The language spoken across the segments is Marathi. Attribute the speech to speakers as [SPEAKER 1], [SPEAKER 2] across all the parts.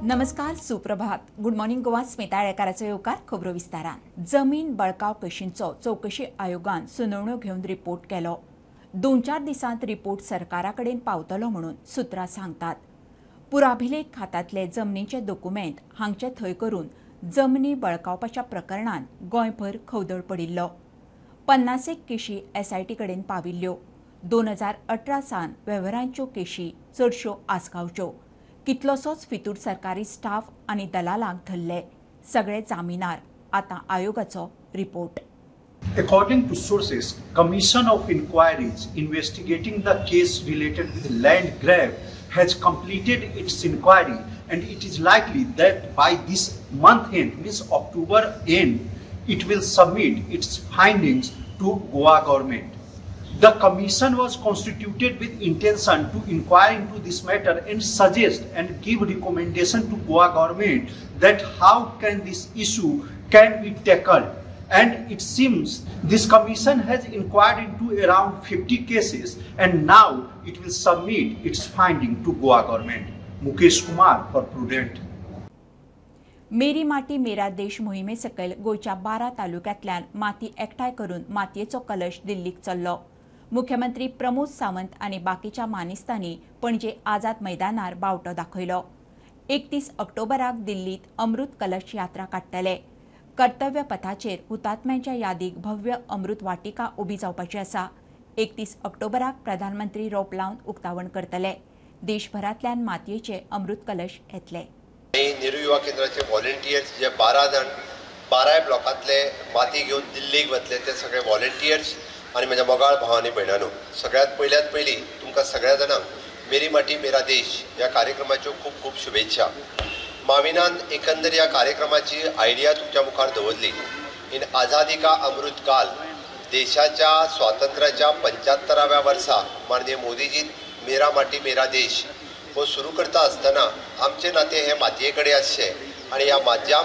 [SPEAKER 1] नमस्कार, सुप्रभात. Good morning Goa. स्मिता येळकाराचो येवकार. खबरो विस्तारान. जमीन बळकाव केशींचो चौकशी आयोगान सुनावण्यो घेवन रिपोर्ट केलो. 2-4 दिसांत रिपोर्ट सरकारा कडेन पावतलो म्हणून सुत्रां सांगतात. पुराभिलेख खात्यातले जमनीचे डॉक्युमेंट हांगचे थंय करून जमनी बळकावपाच्या प्रकरणांत गोंयभर खवदळ पडिल्लो. 50 केशी SIT कडेन पाविल्ल्यो. 2018 सावन वेव्हारांच्यो केशी चडश्यो आसगांवच्यो. कितलोसोच फितूर सरकारी स्टाफ आनी दलालांक धरले. सगळे जामीनार. आतां आयोगाचो report.
[SPEAKER 2] According to sources, Commission of Inquiries investigating the case related with land grab has completed its inquiry, and it is likely that by this month end, means October end, it will submit its findings to Goa government. The commission was constituted with intention to inquire into this matter and suggest and give recommendation to Goa government that how can this issue can be tackled. And it seems this commission has inquired into around 50 cases, and now it will submit its finding to Goa government. Mukesh Kumar for Prudent.
[SPEAKER 1] मेरी माती मेरा देश मोहिमे सकयल गोयच्या 12 तालुक्यांतल्यान माती एकठांय करून मातयेचो कलश दिल्लीक चल्लो. मुख्यमंत्री प्रमोद सावंत आनी बाकीच्या मानेस्तांनी पणजे आझाद मैदानार बावटो दाखयलो. 31 ऑक्टोबराक दिल्लीत अमृत कलश यात्रा काडटले. कर्तव्य पथाचेर हुतात्म्यांच्या यादीक भव्य अमृत वाटिका उबी जावपाची आसा. 31 ऑक्टोबराक प्रधानमंत्री रोप लावन उक्तावण करतले. देशभरांतल्यान मातयेचे अमृत कलश येतले.
[SPEAKER 3] नेहरू युवा केंद्राचे व्हॉलंटियर्स जे 12 ब्लॉकांतले माती घेवन दिल्लीक वतले ते सगळे व्हॉलंटियर्स आणि माझ्या मोगाळ भाव आणि भयणांनो, सगळ्यात पयली तुमकां सगळ्या जाणांक मेरी माटी मेरा देश या कार्यक्रमाच्यो खूप खूप शुभेच्छा. माविनान एकंदर या कार्यक्रमाची आयडिया तुमच्या मुखार दवरली. इन आझादी का अमृत काल, देशाच्या स्वातंत्र्याच्या 75व्या वर्सा माननीय मोदीजी मेरा माटी मेरा देश हो सुरू करता आसतना आमचे नाते हे मातये कडेन आसचे आणि या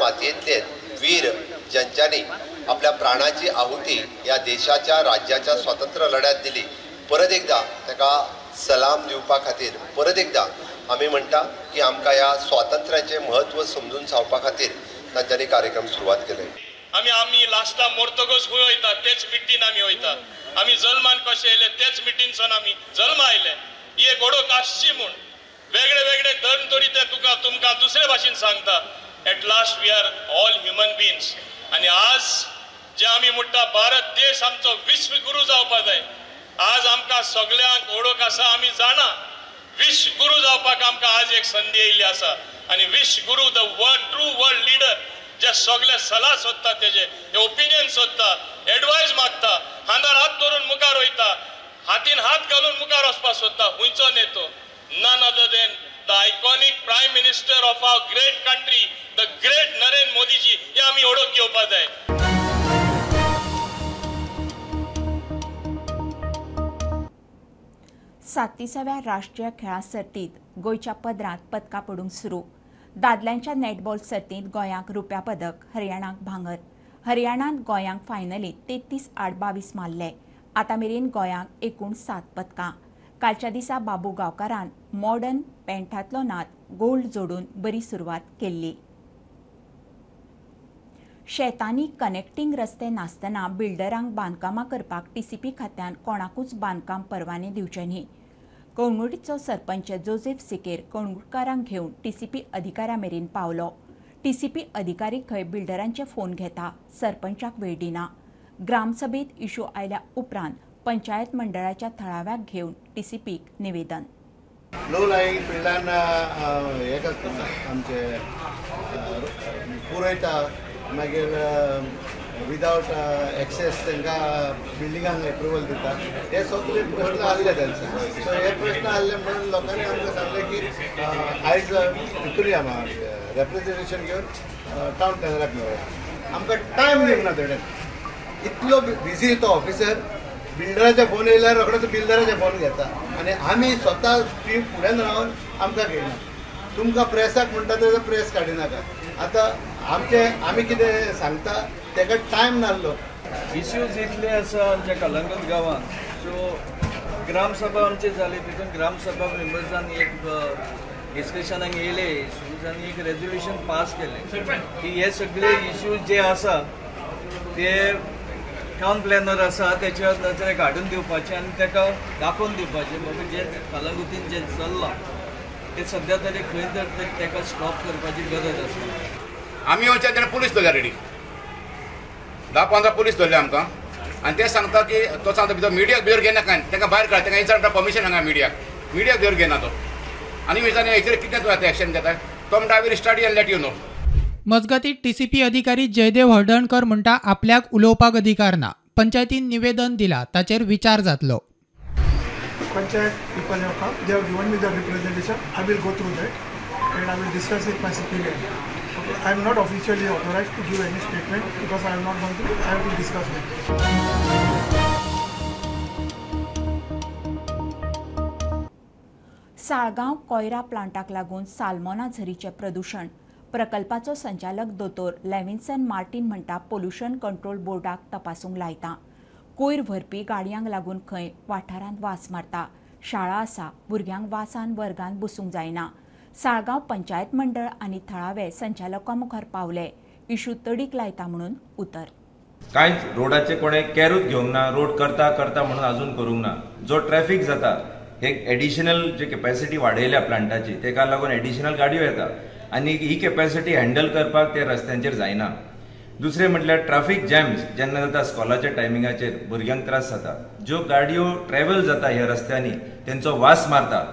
[SPEAKER 3] मातयेंतले वीर ज्यांच्यांनी आपल्या प्राणाची आहुती या देशाच्या राज्याच्या स्वातंत्र्य लढ्यात दिली, परत एकदा ताका सलाम दिवपा खातीर परत एकदा आमी म्हणटा की आमकां ह्या स्वातंत्र्याचें म्हत्व समजून सांगपा खातीर तांच्यांनी कार्यक्रम सुरवात केले.
[SPEAKER 4] आमी लास्टा मोरतगोच खंय वयता तेच मिट्टीन आमी वयता. आमी जल्मान कशे येयले तेच मिट्टीनसून आमी जल्मा आयले. ही एक ओळख आसची म्हूण वेगळे वेगळे धर्म तरी ते तुमकां दुसरे भाशेन सांगता. At last we are all human beings. आणि आज जे आमी म्हणटा भारत देश आमचो विश्वगुरू जावपा जाय. आज आमकां सगळ्यांक ओळख आसा, आमी जाणा विश्वगुरू जावपाक आमकां आज एक संदी येयल्ली आसा. आणि विश्वगुरू द ट्रू वर्ल्ड लिडर जे सगळे सल्ला सोदता, तेजे ओपिनियन सोदता, एडवायस मागता, हातार हात धरून मुखार वयता, हातीन हात घालून मुखार वचपाक सोदता, हुंयचो नेतो none other than the iconic prime minister of our great country, the great Narendra Modi ji. हे आमी ओळख घेवपाक जाय.
[SPEAKER 1] 37व्या राष्ट्रीय खेळां सर्तीत गोयच्या पदरांत पदकां पडूंक सुरू. दादल्यांच्या नेटबॉल सर्तीत गोंयाक रुप्या पदक, हरियाणाक भांगर. हरियाणांत गोंयाक फायनलीत 33-8-22 मारले. आतां मेरेन गोंयाक एकूण 7 पदकां. कालच्या दिसा बाबू गांवकारान मॉडर्न पेंटातलो नाद गोल्ड जोडून बरी सुरवात केल्ली. शेतांनी कनेक्टिंग रस्ते नासतना बिल्डरांक बांदकामां करपाक TCP खात्यान कोणाकूच बांदकाम परवाने दिवचे न्ही. कळंगुटचो सरपंच जोसेफ सिकेर कळंगुटकारांक घेवन TCP अधिकाऱ्या मेरेन पावलो. TCP अधिकारी खंय बिल्डरांचे फोन घेता, सरपंचाक वेळ दिना. ग्रामसभेत इशू आयल्या उपरांत पंचायत मंडळाच्या थळाव्याक घेवन TCPक निवेदन.
[SPEAKER 5] लो लायिंग फिल्डान हे करता आमचे पुरयता, मागीर विदावट एक्सेस तांकां बिल्डिंगांक एप्रुवल दिता. हे सगळे प्रश्न आसले तांचे. सो हे प्रश्न आसले म्हणून लोकांनी आमकां सांगलें की आयज हितून या रेप्रेजेंटेशन घेवन टावन प्लॅनराक मेळ्ळें. आमकां टायम दिवना तेणें. इतलो बिजी तो ऑफिसर. बिल्डराचे फोन येयल्यार रोखडोच बिल्डराचे फोन घेता आनी आमी स्वता टीम फुड्यान रावन आमकां घेयना. तुमकां प्रेसाक म्हणटा तेजो प्रेस काडिनाका. आतां आमी कितें सांगता ताका टायम नासलो.
[SPEAKER 6] इश्यूज इतले आसा आमच्या कलंगूट गांवांत. सो ग्रामसभा आमची जाली, तितून ग्रामसभा मेंबर्सांनी एक डिस्कशनाक येयले आनी एक रेजोल्युशन पास केलें की हे सगळे इश्यूज जे आसा ते टावन प्लॅनर आसा त्याच्या नजरे काडून दिवपाचे आनी ताका दाखोवन दिवपाचे बाबा जे कलागुतीन जे चल्लां ते सद्या तरी खंय तर ताका स्टॉप करपाची गरज आसा.
[SPEAKER 7] आमी वचत तेन्ना पुलीस दवरल्या रेडी 10-15 पुलीस दवरले आमकां आनी ते सांगता की तो सांगता भितर मिडियाक भितर घेना काय तांकां भायर काड तांकां इन्चार्ज परमिशन हांगा मिडियाक भितर घेना तो आनी विचारलें हेचेर कितें तूं आतां एक्शन घेता तो म्हणटा I will study and let you know.
[SPEAKER 8] मजगतीं टीसीपी अधिकारी जयदेव हळदणकर म्हणटा आपल्याक उलोवपाक अधिकार ना. पंचायतीन निवेदन दिला ताचेर विचार जातलो.
[SPEAKER 9] Panchayat people have come, they have given me the representation. I will go through that and I will discuss with my superior. Okay, I am not officially authorized to give any statement because I have not gone through. I have to discuss with.
[SPEAKER 1] Saligao कोयरा प्लांटाक लागून साल्मोना झरीचे प्रदूषण प्रकल्पाचो संचालक दोतोर लेविन्सन मार्टिन म्हणटा पोल्युशन कंट्रोल बोर्डाक तपासूंक लायता. कोयर भरपी गाडयांक लागून खंय वाठारांत वास मारता. शाळा आसा, भुरग्यांक वासान वर्गांत बसूंक जायना. साळगांव पंचायत मंडळ आनी थळावे संचालका मुखार पावले. इशू तडीक लायता म्हणून उतर.
[SPEAKER 10] कांयच रोडाचे कोणे कॅरूच घेवंक ना. रोड करता म्हणून अजून करूंक ना. जो ट्रॅफिक जाता हे एडिशनल जे कॅपॅसिटी वाडयल्या प्लांटाची तेका लागून एडिशनल गाडयो येता आनी ही कॅपॅसिटी हँडल करपाक ते रस्त्यांचेर जायना. दुसरे म्हटल्यार ट्रॅफिक जॅम्स जेन्ना जाता स्कॉलाच्या टायमिंगाचेर भुरग्यांक त्रास जाता. ज्यो गाडयो ट्रॅव्हल जाता ह्या रस्त्यांनी तेंचो वास मारता.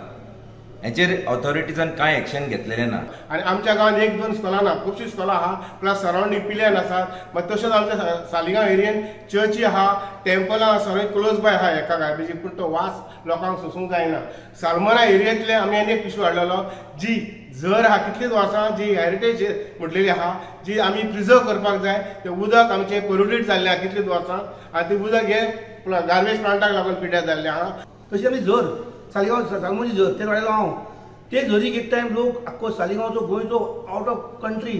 [SPEAKER 10] हेचेर ऑथॉरिटीजान कांय एक्शन घेतलेलें ना.
[SPEAKER 11] आनी आमच्या गांवांत 1-2 स्कॉलां ना, खुबशीं स्कॉलां आहा प्लस सरावंडींग पिल्यान आसात. मागीर तशेंच आमच्या सालिगांव एरियेन चर्ची आहा, टेम्पलां सगळे क्लोज बाय आहा एका गार्बेजीक, पूण तो वास लोकांक सोसूंक जायना. सालमोना एरियेंतले आमी आनी एक इश्यू हाडलेलो जी झर आहा कितलींच वर्सां जी हेरिटेज म्हटलेली आहा जी आमी प्रिजर्व करपाक जाय. तें उदक आमचें पोल्युटेड जाल्लें आहा कितलींच वर्सां आनी तें उदक हे गार्बेज प्लांटाक लागून पिड्यार जाल्लें आहा.
[SPEAKER 12] तशी आमी झर सालिगांव सालमोनाची झर ते वाडयलो हांव. ते झरीक एक टायम लोक आख्खो सालिगांवचो गोंयचो आउट ऑफ कंट्री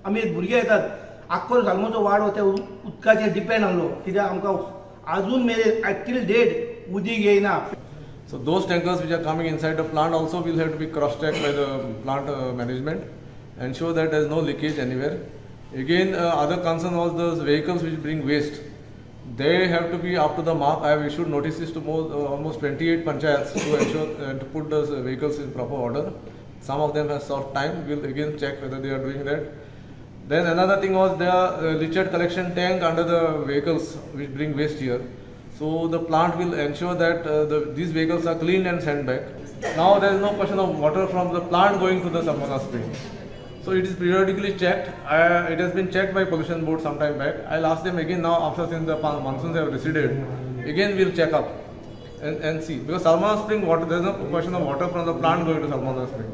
[SPEAKER 12] आमी भुरगे येतात. आख्खो सालमोनाचो वाडो त्या उदकाचेर डिपेंड आसलो कित्याक आमकां अजून मेरेन टील डेट उदीक येयना.
[SPEAKER 6] So those tankers which are coming inside the plant also will have to be cross-checked by the plant management, ensure that there is no leakage anywhere. Again, other concern was those vehicles which bring waste. They have to be up to the mark. I have issued notices to almost 28 panchayats to ensure to put those vehicles in proper order. Some of them have sought time. We'll again check whether they are doing that. Then another thing was their leachate collection tank under the vehicles which bring waste here. So the plant will ensure that these vehicles are cleaned and sent back. Now there is no question of water from the plant going to the Salmona spring. So it is periodically checked. It has been checked by pollution board some time back. I'll ask them again now after since the monsoons have receded. Again we'll check up and see, because Salmona spring water, there is no question of water from the plant going to Salmona spring.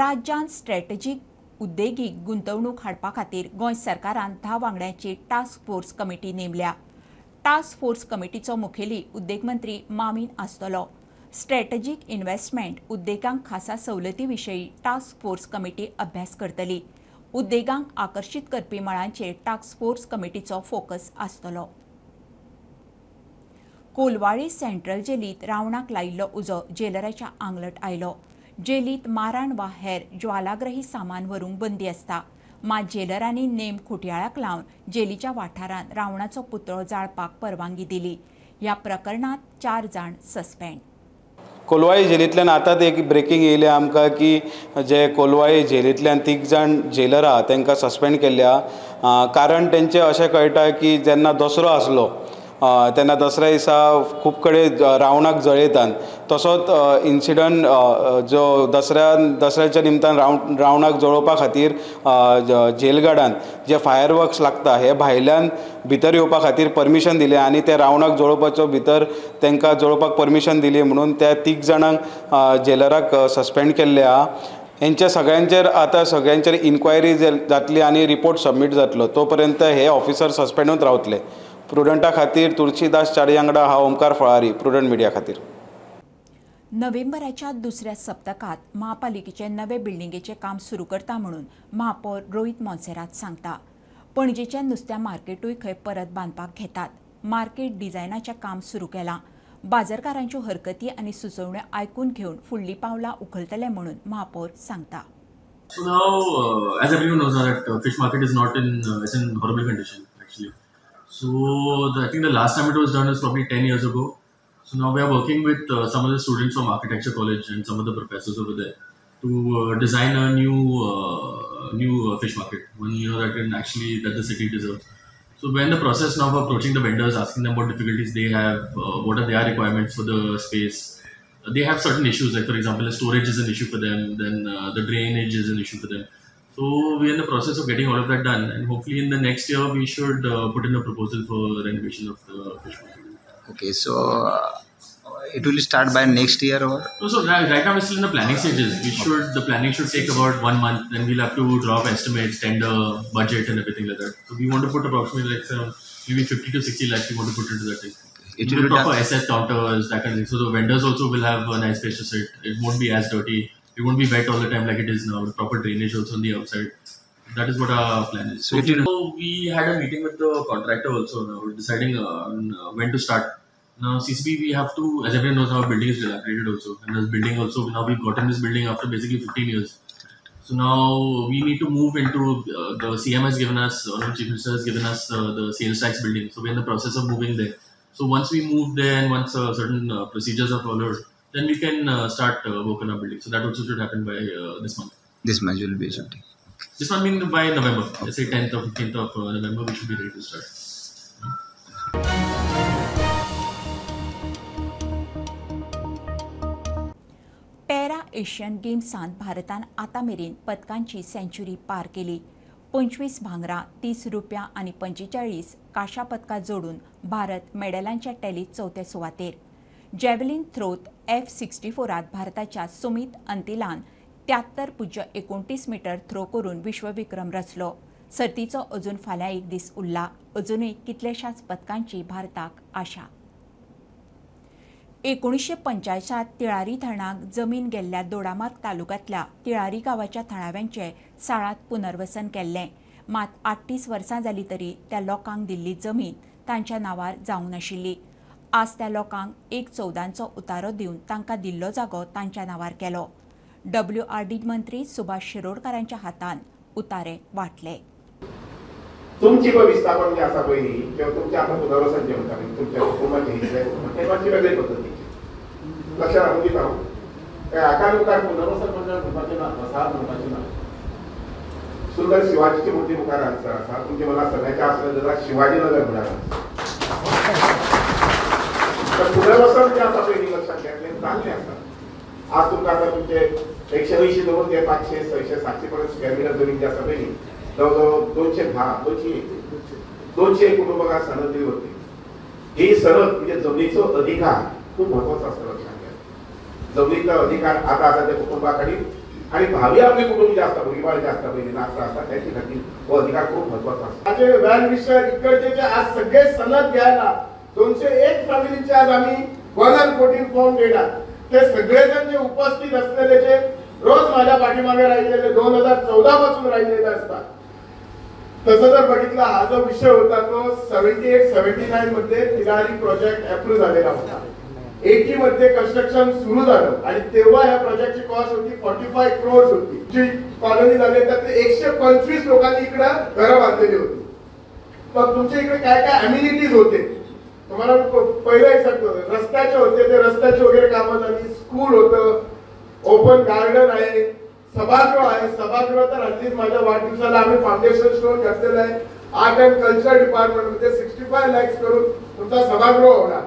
[SPEAKER 1] राज्यांत स्ट्रॅटेजीक उद्देगीक गुंतवणूक हाडपा खातीर गोंय सरकारान 10 वांगड्यांची टास्क फोर्स कमिटी नेमल्या. टास्क फोर्स कमिटीचो मुखेली उद्देग मंत्री मामीन आसतलो. स्ट्रॅटेजीक इन्व्हेस्टमेंट उद्देगांक खासा सवलती विशीं टास्क फोर्स कमिटी अभ्यास करतली. उद्देगांक आकर्शीत करपी मळांचेर टास्क फोर्स कमिटीचो फोकस आसतलो. कोलवाळी सेंट्रल जेलींत रावणाक लायिल्लो उजो जेलराच्या आंगलट आयलो. जेलींत मारण वा हेर ज्वालाग्रही सामान व्हरूंक बंदी आसता. मात जेलरांनी नेम खुटयाळाक लावन जेलीच्या वाठारांत रावणाचो पुतळो जाळपाक परवानगी दिली. ह्या प्रकरणांत 4 जाण सस्पेंड.
[SPEAKER 13] कोलवाळी जेलींतल्यान आतांच एक ब्रेकींग येयलें आमकां की जे कोलवाळी जेलींतल्यान 3 जाण जेलर आहा तांकां सस्पेंड केल्ल्या. कारण तेंचें अशें कळटा की जेन्ना दसरो आसलो तेन्ना दसऱ्या दिसा खूब कडेन रावणाक जळयतात. तसोच इन्सिडंट जो दसऱ्याच्या निमतान रावणाक जळोवपा खातीर जेलगार्डान जे फायरवर्क्स लागता हे भायल्यान भितर येवपा खातीर परमिशन दिलें आनी ते रावणाक जळोवपाचो भितर तांकां जळोवपाक परमिशन दिली म्हणून त्या 3 जाणांक जेलराक सस्पेंड केल्ले आहा. हेंच्या सगळ्यांचेर आतां सगळ्यांचेर इन्क्वायरी जातली आनी रिपोर्ट सबमीट जातलो. तो पर्यंत हे ऑफिसर सस्पेंडूच रावतले. प्रुडंटा खातीर तुळशीदास चाडयांगडा हा ओमकार फळारी, प्रुडंट मिडिया खातीर.
[SPEAKER 1] नोव्हेंबराच्या दुसऱ्या सप्तकात महापालिकेचे नवे बिल्डिंगेचे काम सुरू करता म्हणून महापौर रोहित मोन्सेरात सांगता. पणजेच्या नुस्त्या मार्केटूय खंय परत बांदपाक घेतात. मार्केट डिझायनाचें काम सुरू केलां. बाजारकारांच्यो हरकती आनी सुचोवण्यो आयकून घेवन फुडलीं पावलां उखलतले म्हणून महापौर सांगता.
[SPEAKER 14] So now, as everyone knows, that fish market is not in it's in horrible condition actually. So I think the last time it was done is probably 10 years ago. So now we are working with some of the students from Architecture College and some of the professors over there to design a new fish market, one that can actually that the city deserves. So we're in the process now of approaching the vendors, asking them what difficulties they have, what are their requirements for the space. They have certain issues, like for example, the storage is an issue for them, then the drainage is an issue for them. So we're in the process of getting all of that done, and hopefully in the next year we should put in a proposal for renovation of the fish market.
[SPEAKER 15] Okay, so it will start by next year or?
[SPEAKER 14] So right now we're still in the planning stages. The planning should take about 1 month, then we'll have to draw up estimates, tender, budget and everything like that. So we want to put approximately like maybe 50 to 60 lakhs we want to put into that thing. It will be proper SS counters, that kind of thing. So the vendors also will have a nice place to sit. It won't be as dirty. It won't be wet all the time like it is now. Proper drainage also on the outside. That is what our plan is. So we had a meeting with the contractor also. Now we're deciding when to start. Now CCB we have to, as everyone knows, our building is dilapidated also. And this building also, now we've gotten this building after basically 15 years. So now we need to move into the CM has given us, Honorable Chief Minister has given us the sales tax building. So we're in the process of moving there. So once we move there and once certain procedures are followed, then we can start work on our building. So that also should happen by this month.
[SPEAKER 15] This month will be something.
[SPEAKER 14] This month means by November. Let's say 10th or 15th of November, we should be ready to start.
[SPEAKER 1] Para Asian गेम्सांत भारतान आतां मेरेन पदकांची सेंच्युरी पार केली. 25 भांगरा, 30 रुपया आनी 45 कांशा पदकां जोडून भारत मेडलांच्या टॅलीत चवथे सुवातेर. जॅव्हलिन थ्रोत F64त भारताच्या सुमीत अंतिलान 73.29 मीटर थ्रो करून विश्वविक्रम रचलो. सर्तीचो अजून फाल्यां एक दीस उरला. अजूनय कितल्याशाच पदकांची भारताक आशा. 1945 तिळारी धरणाक जमीन गेल्ल्या दोडामार्ग तालुक्यांतल्या तिळारी गांवाच्या थळाव्यांचे साळात पुनर्वसन केल्लें. मात 38 वर्सां जालीं तरी त्या लोकांक दिल्ली जमीन तांच्या नांवार जावंक नाशिल्ली. आज त्या लोकांक 1/14 उतारो दिवन तांकां दिल्लो जागो तांच्या नांवार केलो. WRD मंत्री सुभाष शिरोडकारांच्या हातान उतारे वांटले.
[SPEAKER 11] तुमची पळय विस्थापन जे आसा पळय किंवा तुमच्या आतां पुनर्वसन जे म्हणटा तुमच्या हुकुमाचे ते मातशी वेगळे पद्दतीचे लक्षात राखून दिता हांव. हाका मुखार पुनर्वसन मंडळ म्हणपाचें ना, वसाहत म्हणपाचें ना. सुंदर शिवाजीची मुर्ती मुखार आसा. तुमचे मला सगळ्यांचे आसले जाल्यार शिवाजीनगर म्हणाला. पुनर्वसन जे आसा पळय लक्षात घेतलें चांगलें आसा. आज तुमकां आतां तुमचे 180 धरून ते 500, 600, 700 पर्यंत स्क्वेअर मिटर जमीन जी आसा पळय जवळजवळ 200 कुटुंबांक सनद दिली होती. ही सनद म्हणजे जमनीचो अधिकार खूप महत्वाचा असतो लक्षात घ्या. जमनीचा अधिकार आता आसा त्या कुटुंबा खातीर आणि भावी आपले कुटुंब जे आसता भुरगीं जे आसता पळय नातरां आसता त्याच्या खातीर हो अधिकार खूप महत्वाचा आसता. ताचे व्हॅन विशय इकडचे जे आज सगळे सनद घ्यायला 201 फॅमिलीचे आज आम्ही 114 फॉर्म देणार. ते सगळेजण जे उपस्थित असलेले रोज माझ्या पाठीमागे राहिलेले 2014 पासून राहिलेले असतात. तसं जर बघितलं हा जो विषय होता तो 78-79 मध्ये तिलारी प्रोजेक्ट अप्रूव्ह झालेला होता. 80 मध्ये कन्स्ट्रक्शन सुरू झालं आणि तेव्हा या प्रोजेक्टची कॉस्ट होती 45 करोड होती. जी कॉलनी झाली त्यातले 125 लोकांनी इकडे घरं बांधलेली होती. मग तुमच्या इकडे काय काय अम्युनिटीज होते तुम्हाला पहिलं एक सांगतो. रस्त्याचे होते ते रस्त्याचे वगैरे कामं झाली. स्कूल होतं, ओपन गार्डन आहे, सभागृह आहे. सभागृह तर हल्लीच माझ्या वाढदिवसाला आम्ही फाउंडेशन स्टोन घातलेलं आहे. आर्ट अँड कल्चर डिपार्टमेंट मध्ये 65 लॅक्स करून तुमचा सभागृह होणार.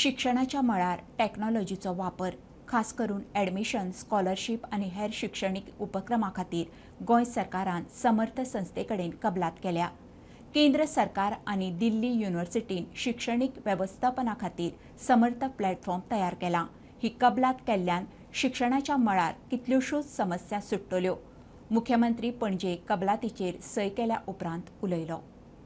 [SPEAKER 1] शिक्षणाच्या मळार टॅक्नॉलॉजीचो वापर खास करून ॲडमिशन, स्कॉलरशीप आनी हेर शिक्षणीक उपक्रमां खातीर गोंय सरकारान समर्थ संस्थे कडेन कबलात केल्या. केंद्र सरकार आनी दिल्ली युनिव्हर्सिटीन शिक्षणीक वेवस्थापना खातीर समर्थ प्लॅटफॉर्म तयार केला. ही कबलात केल्ल्यान शिक्षणाच्या मळार कितल्योशोच समस्या सुट्टल्यो. मुख्यमंत्री पणजे कबलातीचेर सय केल्या उपरांत उलयलो.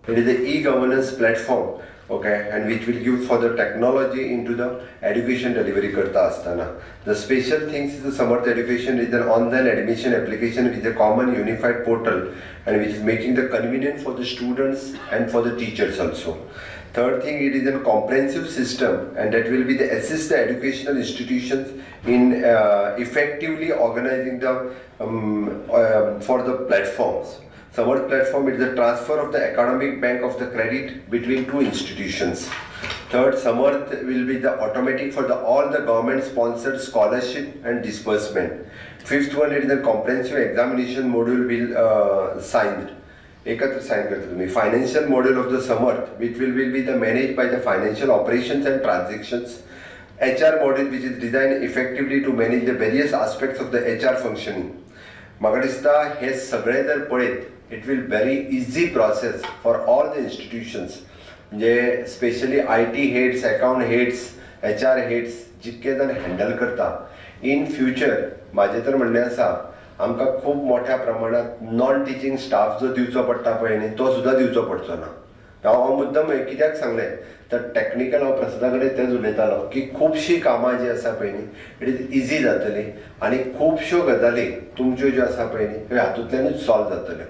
[SPEAKER 3] It is the e-governance platform, okay, and which will give for the technology into the education delivery karta astana. The special things is the Samarth Education is an online admission application with a common unified portal and which is making the convenient for the students and for the teachers also. Third thing, it is a comprehensive system and that will be the assist the educational institutions in effectively organizing the for the platforms. Samarth platform is the transfer of the economic bank of the credit between two institutions. Third, Samarth will be the automatic for the all the government sponsored scholarship and disbursement. Fifth one, it is the comprehensive examination module will signed. एकत्र साइन करता तुम्ही financial module of the Samarth which will be the managed by the financial operations and transactions. HR module which is designed effectively to manage the various aspects of the HR functioning. म्हाका दिसता हे सगळे जर पळयत it will very easy process for all the institutions म्हणजे specially IT heads, account heads, HR heads जितके जण हँडल करता इन फ्युचर माझे तर म्हणणे आसा आमकां खूप मोठ्या प्रमाणात नॉन टिचिंग स्टाफ जो दिवचो पडटा पळय न्ही तो सुद्धा दिवचो पडचो ना. हांव मुद्दम कित्याक सांगलें तर टॅक्निकल हांव प्रसादा कडेन तेच उलयतालो की खुबशीं कामां जी आसा पळय न्ही इट इज इजी जातली आनी खुबश्यो गजाली तुमच्यो ज्यो आसा पळय न्ही ह्यो हातूंतल्यानूच सॉल्व जातल्यो.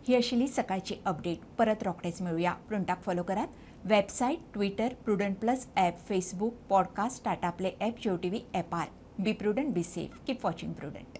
[SPEAKER 1] ही आशिल्ली सकाळची अपडेट. परत रोखडेच मेळुया. प्रुडंटाक फॉलो करात. Website, Twitter, Prudent plus app, Facebook, podcast, Tata play app, Jio TV ॲपार. Be Prudent, be safe, keep watching prudent.